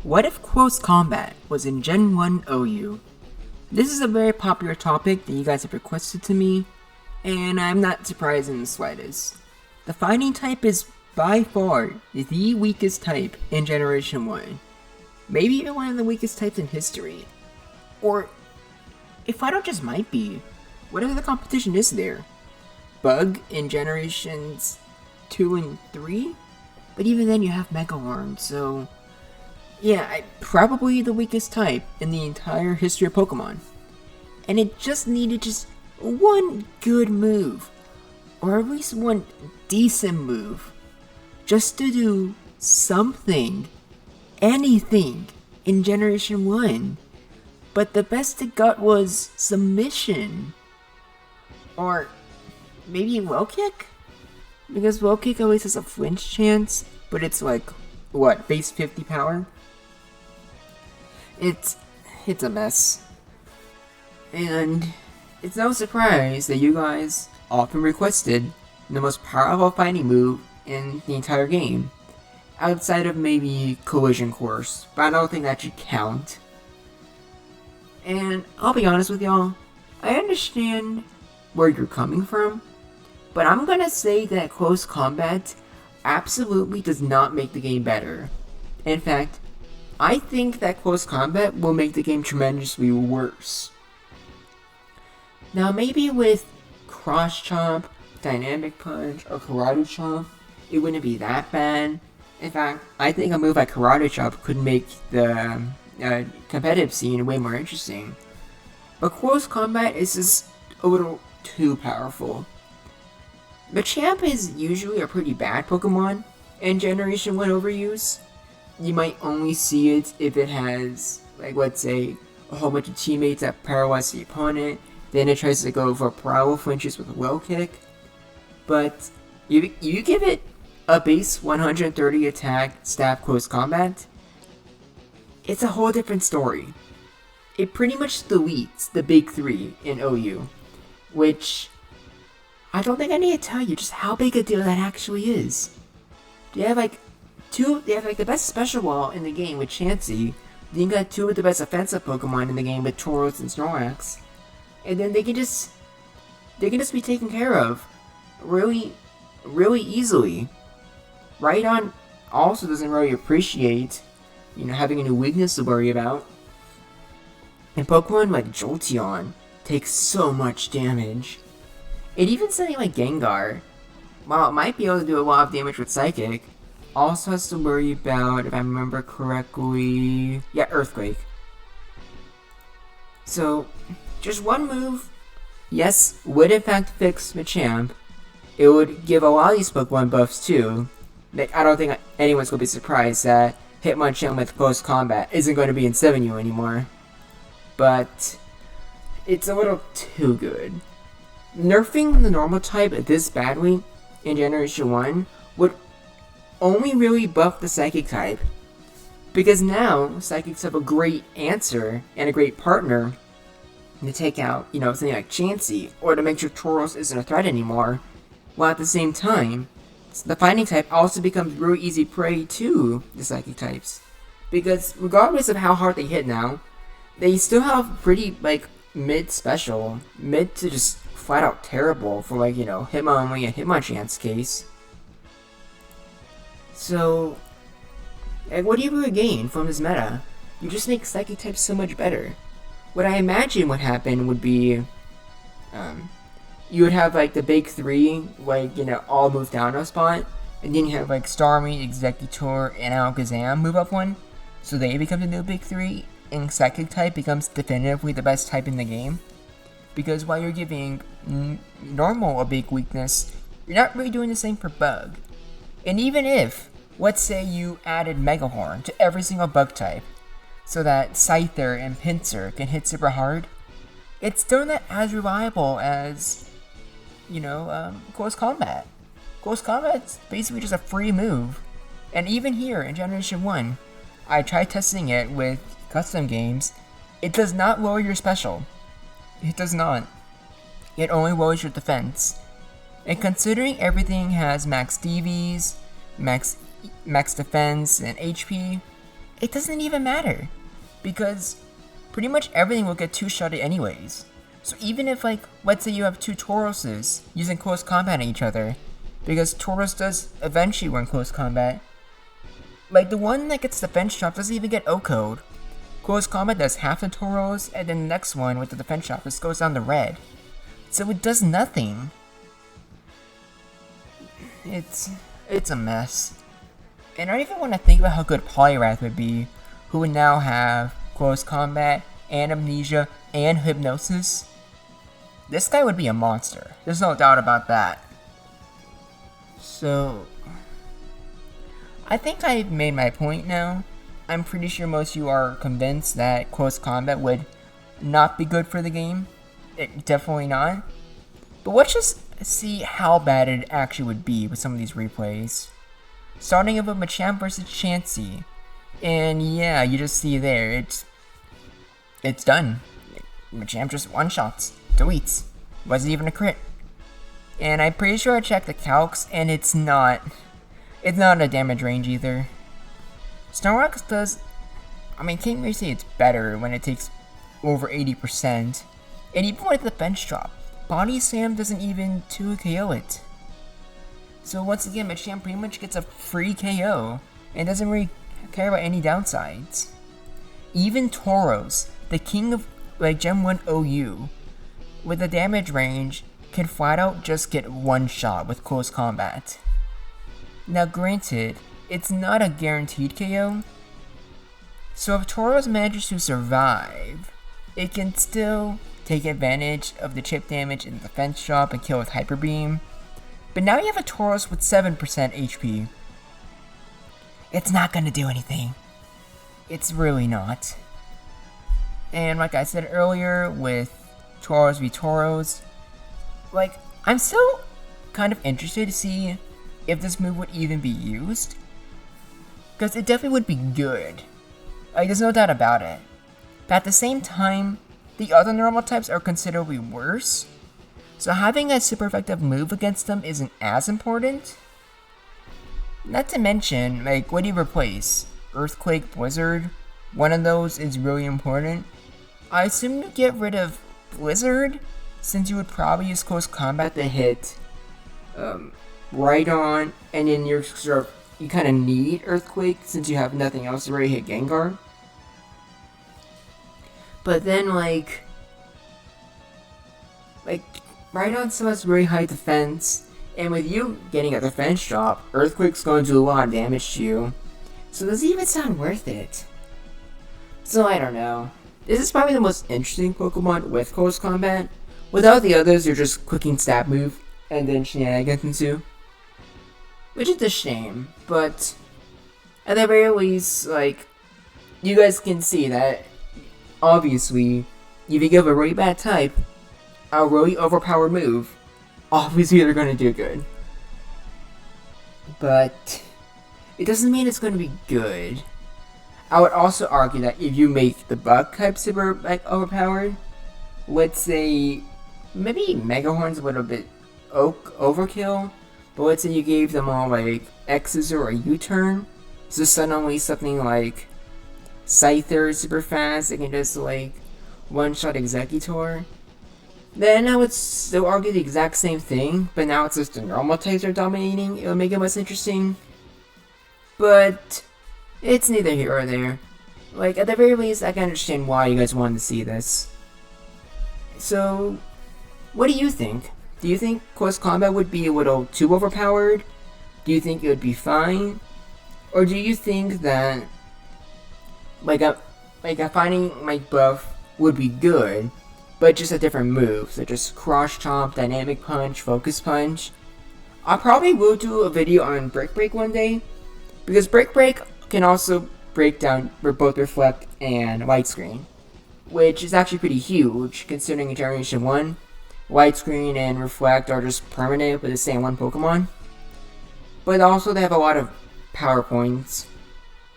What if close combat was in Gen 1 OU? This is a very popular topic that you guys have requested to me, and I'm not surprised in the slightest. The fighting type is by far the weakest type in Generation 1. Maybe even one of the weakest types in history. Or, if Fighter just might be, whatever the competition is there. Bug in Generations 2 and 3? But even then you have Megahorn, so... yeah, probably the weakest type in the entire history of Pokemon. And it just needed just one good move. Or at least one decent move. Just to do something. Anything in Generation 1. But the best it got was Submission. Or maybe Well Kick? Because Well Kick always has a flinch chance, but it's like, what, base 50 power? It's a mess. And it's no surprise that you guys often requested the most powerful fighting move in the entire game. Outside of maybe Collision Course, but I don't think that should count. And I'll be honest with y'all, I understand where you're coming from, but I'm gonna say that close combat absolutely does not make the game better. In fact, I think that close combat will make the game tremendously worse. Now maybe with Cross Chomp, Dynamic Punch, or Karate Chomp, it wouldn't be that bad. In fact, I think a move like Karate Chomp could make the competitive scene way more interesting. But close combat is just a little too powerful. Machamp is usually a pretty bad Pokemon in Generation 1 overuse. You might only see it if it has, like, let's say, a whole bunch of teammates that paralyze the opponent, then it tries to go for Prowl flinches with a Well Kick. But you give it a base 130 attack stab close combat, it's a whole different story. It pretty much deletes the big three in OU, which I don't think I need to tell you just how big a deal that actually is. They have like the best special wall in the game with Chansey, then you got two of the best offensive Pokemon in the game with Tauros and Snorlax, and then they can just be taken care of really easily. Rhydon also doesn't really appreciate, having a new weakness to worry about. And Pokemon like Jolteon takes so much damage. And even something like Gengar, while it might be able to do a lot of damage with Psychic, also has to worry about, if I remember correctly, Earthquake. So, just one move, yes, would in fact fix Machamp. It would give a lot of these Pokemon buffs too. Like, I don't think anyone's going to be surprised that Hitmonchan with close combat isn't going to be in 7U anymore. But it's a little too good. Nerfing the normal type this badly in Generation 1 would only really buff the Psychic type. Because now, Psychics have a great answer and a great partner to take out, something like Chansey, or to make sure Tauros isn't a threat anymore. While at the same time, the Fighting type also becomes really easy prey to the Psychic types. Because regardless of how hard they hit now, they still have pretty, mid special. Mid to just flat out terrible for, Hitmonlee and Hitmonchan's case. So, what do you really gain from this meta? You just make Psychic types so much better. What I imagine would happen would be, you would have the big three, all move down a spot, and then you have Starmie, Executor, and Alakazam move up one, so they become the new big three, and Psychic type becomes definitively the best type in the game. Because while you're giving normal a big weakness, you're not really doing the same for Bug. And even if, let's say you added Megahorn to every single Bug type, so that Scyther and Pinsir can hit super hard, it's still not as reliable as, close combat. Close combat's basically just a free move. And even here in Generation 1, I tried testing it with custom games, it does not lower your special. It does not. It only lowers your defense. And considering everything has max DVs, max defense, and HP, it doesn't even matter. Because pretty much everything will get two-shotted anyways. So even if, like, let's say you have two Tauroses using close combat at each other, because Tauros does eventually run close combat, like, the one that gets defense drop doesn't even get O-code. Close combat does half the Tauros, and then the next one with the defense drop just goes down to red. So it does nothing. It's a mess. And I don't even want to think about how good Poliwrath would be, who would now have close combat, and amnesia, and hypnosis. This guy would be a monster. There's no doubt about that. So, I think I've made my point now. I'm pretty sure most of you are convinced that close combat would not be good for the game. Definitely not. But let's just see how bad it actually would be with some of these replays. Starting with Machamp versus Chansey. And yeah, you just see there, it's done. Machamp just one-shots, deletes. Wasn't even a crit. And I'm pretty sure I checked the calcs, and it's not a damage range either. Snorlax does, can't really say it's better when it takes over 80%. And even with the bench drop, Body Slam doesn't even 2-KO it. So once again, Machamp pretty much gets a free KO, and doesn't really care about any downsides. Even Tauros, the king of Gen 1 OU, with a damage range, can flat out just get one shot with close combat. Now granted, it's not a guaranteed KO, so if Tauros manages to survive, it can still take advantage of the chip damage and the defense drop and kill with Hyper Beam. But now you have a Tauros with 7% HP. It's not gonna do anything. It's really not. And like I said earlier, with Tauros v Tauros, like, I'm still kind of interested to see if this move would even be used. Because it definitely would be good. Like, there's no doubt about it. But at the same time, the other normal types are considerably worse. So having a super effective move against them isn't as important. Not to mention, like, what do you replace? Earthquake, Blizzard? One of those is really important. I assume you get rid of Blizzard, since you would probably use close combat to hit Rhydon, and then you kind of need Earthquake since you have nothing else to really hit Gengar. But then, like Rhydon still has very high defense, and with you getting a defense drop, Earthquake's going to do a lot of damage to you. So does it even sound worth it? So I don't know. This is probably the most interesting Pokemon with close combat. Without the others, you're just clicking stab move and then shenanigans ensue. Which is a shame, but at the very least, like, you guys can see that, obviously, if you give a really bad type a really overpowered move, obviously they're going to do good. But it doesn't mean it's going to be good. I would also argue that if you make the bug type super overpowered, let's say maybe Mega Horn's a little bit overkill, but let's say you gave them all like X's or a U-turn, so suddenly something like Scyther is super fast, it can just like one-shot Exeggutor, then I would still argue the exact same thing, but now it's just the normal types are dominating. It would make it less interesting. But it's neither here or there. Like, at the very least, I can understand why you guys wanted to see this. So, what do you think? Do you think close combat would be a little too overpowered? Do you think it would be fine? Or do you think that a Finding my buff would be good, but just a different move, such as Cross Chomp, Dynamic Punch, Focus Punch? I probably will do a video on Brick Break one day, because Brick Break can also break down both Reflect and Light Screen, which is actually pretty huge, considering in Generation 1, Light Screen and Reflect are just permanent with the same one Pokemon. But also they have a lot of power points.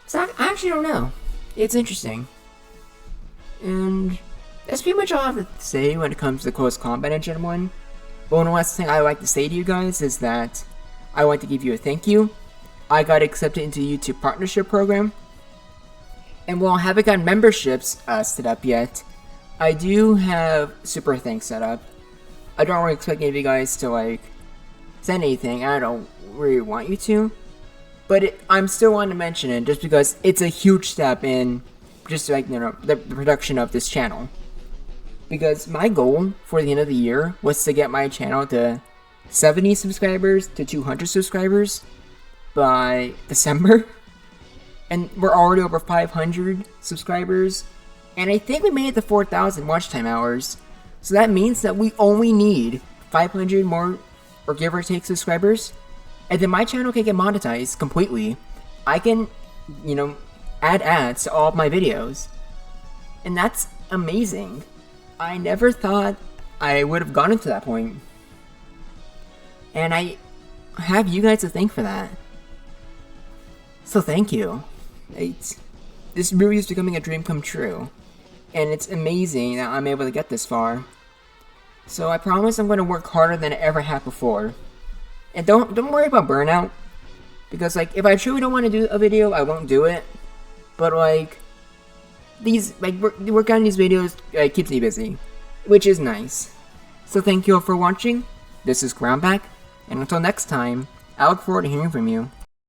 So I actually don't know. It's interesting. And that's pretty much all I have to say when it comes to close combat in Gen 1. But one last thing I would like to say to you guys is that I want to give you a thank you. I got accepted into the YouTube Partnership Program. And while I haven't got memberships set up yet, I do have Super Thanks set up. I don't really expect any of you guys to like send anything. I don't really want you to, but I'm still wanting to mention it just because it's a huge step in just like the production of this channel. Because my goal for the end of the year was to get my channel to 70 subscribers to 200 subscribers by December. And we're already over 500 subscribers. And I think we made it to 4,000 watch time hours. So that means that we only need 500 more, or give or take, subscribers. And then my channel can get monetized completely. I can, add ads to all of my videos. And that's amazing. I never thought I would have gotten to that point. And I have you guys to thank for that. So thank you. This really is becoming a dream come true. And it's amazing that I'm able to get this far. So I promise I'm going to work harder than I ever have before. And don't worry about burnout. Because if I truly don't want to do a video, I won't do it. But working on these videos keeps me busy, which is nice. So thank you all for watching. This is Groundback, and until next time, I look forward to hearing from you.